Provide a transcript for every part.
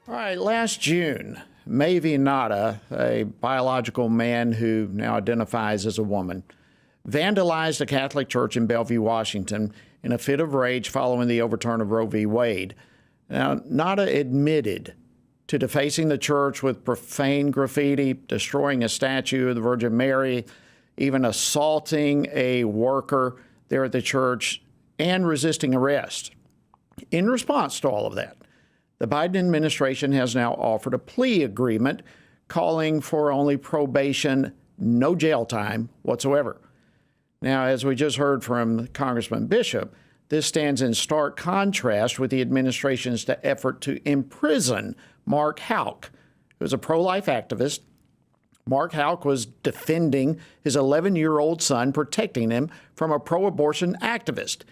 All right, last June, Maybe Nada, a biological man who now identifies as a woman, vandalized a Catholic church in Bellevue, Washington, in a fit of rage following the overturn of Roe v. Wade. Now, Nada admitted to defacing the church with profane graffiti, destroying a statue of the Virgin Mary, even assaulting a worker there at the church, and resisting arrest. In response to all of that, the Biden administration has now offered a plea agreement calling for only probation, no jail time whatsoever. Now, as we just heard from Congressman Bishop, this stands in stark contrast with the administration's effort to imprison Mark Houck, who is a pro-life activist. Mark Houck was defending his 11-year-old son, protecting him from a pro-abortion activist.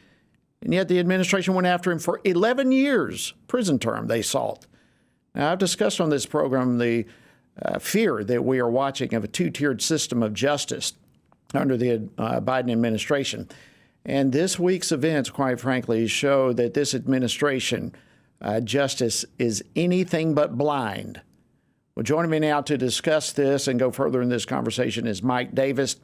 And yet the administration went after him for 11 years prison term, they sought. Now, I've discussed on this program the fear that we are watching of a two-tiered system of justice under the Biden administration. And this week's events, quite frankly, show that this administration justice is anything but blind. Well, joining me now to discuss this and go further in this conversation is Mike Davis.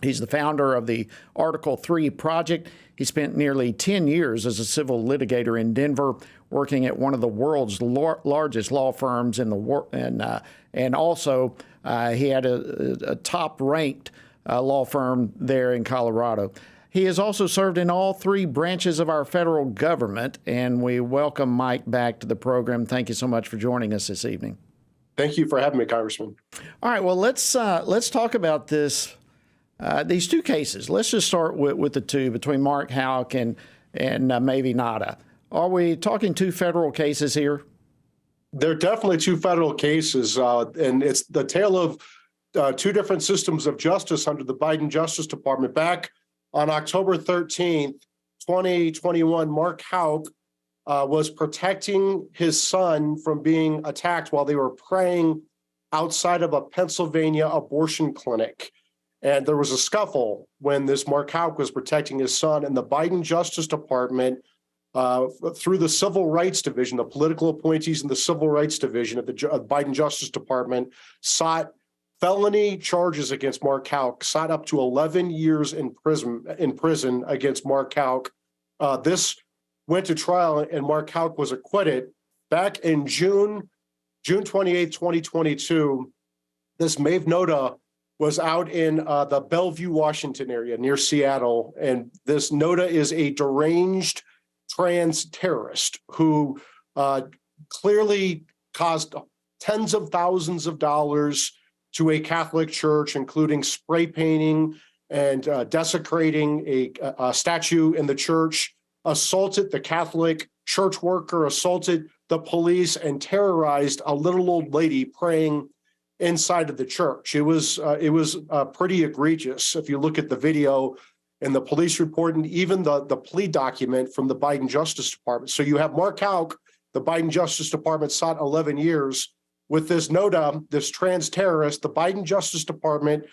He's the founder of the Article 3 Project. He spent nearly 10 years as a civil litigator in Denver, working at one of the world's largest law firms in the world, and also he had a top-ranked law firm there in Colorado. He has also served in all three branches of our federal government, and we welcome Mike back to the program. Thank you so much for joining us this evening. Thank you for having me, Congressman. All right, well, let's talk about this. These two cases. Let's just start with the two between Mark Houck and Maybe Nada. Are we talking two federal cases here? They're definitely two federal cases, and it's the tale of two different systems of justice under the Biden Justice Department. Back on October 13th, 2021, Mark Houck was protecting his son from being attacked while they were praying outside of a Pennsylvania abortion clinic. And there was a scuffle when this Mark Houck was protecting his son, and the Biden Justice Department, through the Civil Rights Division, the political appointees in the Civil Rights Division of the Biden Justice Department, sought felony charges against Mark Houck, sought up to 11 years in prison against Mark Houck. This went to trial, and Mark Houck was acquitted. Back in June 28, 2022, this Maeve Noda was out in the Bellevue, Washington area near Seattle. And this Noda is a deranged trans terrorist who clearly caused tens of thousands of dollars to a Catholic church, including spray painting and desecrating a statue in the church, assaulted the Catholic church worker, assaulted the police, and terrorized a little old lady praying inside of the church. It was pretty egregious. If you look at the video and the police report and even the plea document from the Biden Justice Department. So you have Mark Houck, the Biden Justice Department sought 11 years. With this Noda, this trans terrorist, the Biden Justice Department,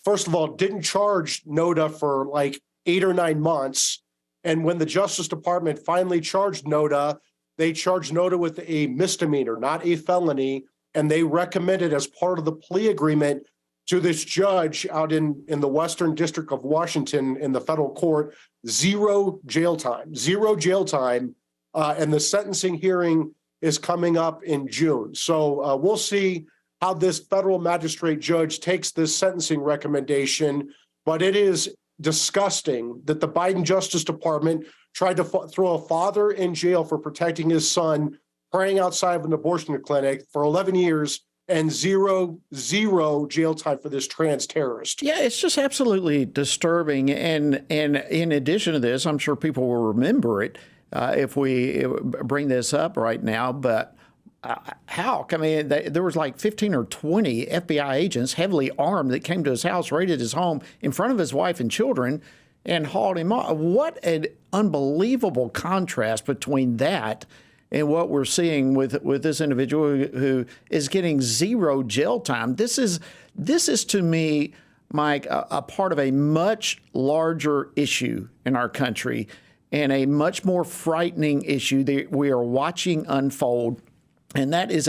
first of all, didn't charge Noda for like 8 or 9 months. And when the Justice Department finally charged Noda, they charged Noda with a misdemeanor, not a felony. And they recommended as part of the plea agreement to this judge out in the Western District of Washington in the federal court, 0 jail time, and the sentencing hearing is coming up in June. So we'll see how this federal magistrate judge takes this sentencing recommendation, but it is disgusting that the Biden Justice Department tried to throw a father in jail for protecting his son praying outside of an abortion clinic for 11 years and zero jail time for this trans terrorist. Yeah, it's just absolutely disturbing. And in addition to this, I'm sure people will remember it if we bring this up right now. But Houck, I mean, there was like 15 or 20 FBI agents, heavily armed, that came to his house, raided his home in front of his wife and children, and hauled him off. What an unbelievable contrast between that and what we're seeing with this individual who is getting 0 jail time. This is to me, Mike, a part of a much larger issue in our country and a much more frightening issue that we are watching unfold And that is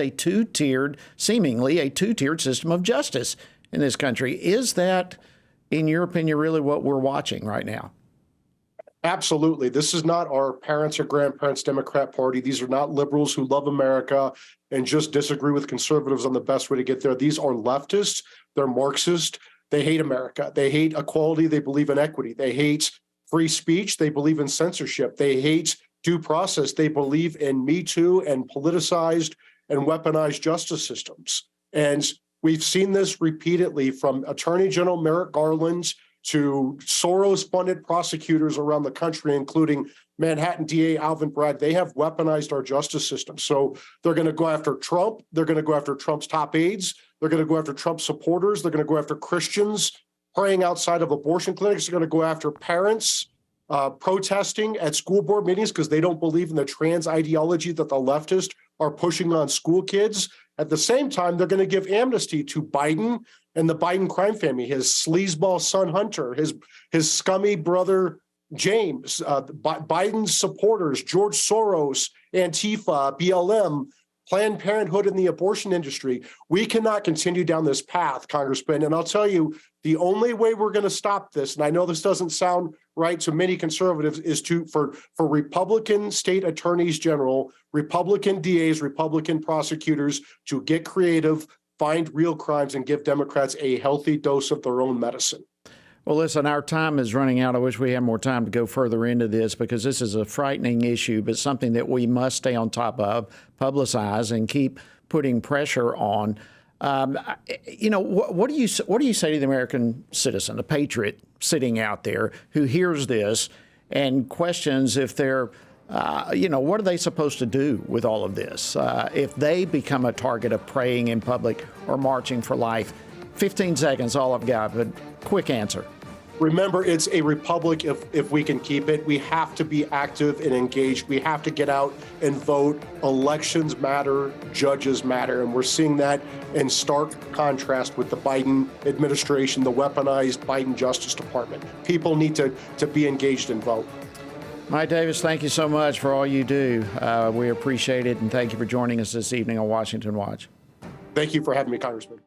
seemingly a two-tiered system of justice in this country. Is that, in your opinion, really what we're watching right now? Absolutely. This is not our parents' or grandparents' Democrat Party. These are not liberals who love America and just disagree with conservatives on the best way to get there. These are leftists. They're Marxist. They hate America. They hate equality. They believe in equity. They hate free speech. They believe in censorship. They hate due process. They believe in Me Too and politicized and weaponized justice systems. And we've seen this repeatedly, from Attorney General Merrick Garland to Soros-funded prosecutors around the country, including Manhattan DA Alvin Bragg. They have weaponized our justice system. So they're going to go after Trump. They're going to go after Trump's top aides. They're going to go after Trump supporters. They're going to go after Christians praying outside of abortion clinics. They're going to go after parents protesting at school board meetings because they don't believe in the trans ideology that the leftists are pushing on school kids. At the same time, they're going to give amnesty to Biden and the Biden crime family, his sleazeball son Hunter, his scummy brother James, Biden's supporters, George Soros, Antifa, BLM, Planned Parenthood, and the abortion industry. We cannot continue down this path, Congressman. And I'll tell you, the only way we're going to stop this, and I know this doesn't sound right to many conservatives, is for Republican state attorneys general, Republican DAs, Republican prosecutors to get creative, find real crimes, and give Democrats a healthy dose of their own medicine. Well, listen, our time is running out. I wish we had more time to go further into this, because this is a frightening issue, but something that we must stay on top of, publicize, and keep putting pressure on. What do you say to the American citizen, the patriot sitting out there who hears this and questions if they're, what are they supposed to do with all of this if they become a target of praying in public or marching for life? 15 seconds, all I've got, but quick answer. Remember, it's a republic if we can keep it. We have to be active and engaged. We have to get out and vote. Elections matter, judges matter, and we're seeing that in stark contrast with the Biden administration, the weaponized Biden Justice Department. People need to be engaged and vote. Mike Davis, thank you so much for all you do. We appreciate it, and thank you for joining us this evening on Washington Watch. Thank you for having me, Congressman.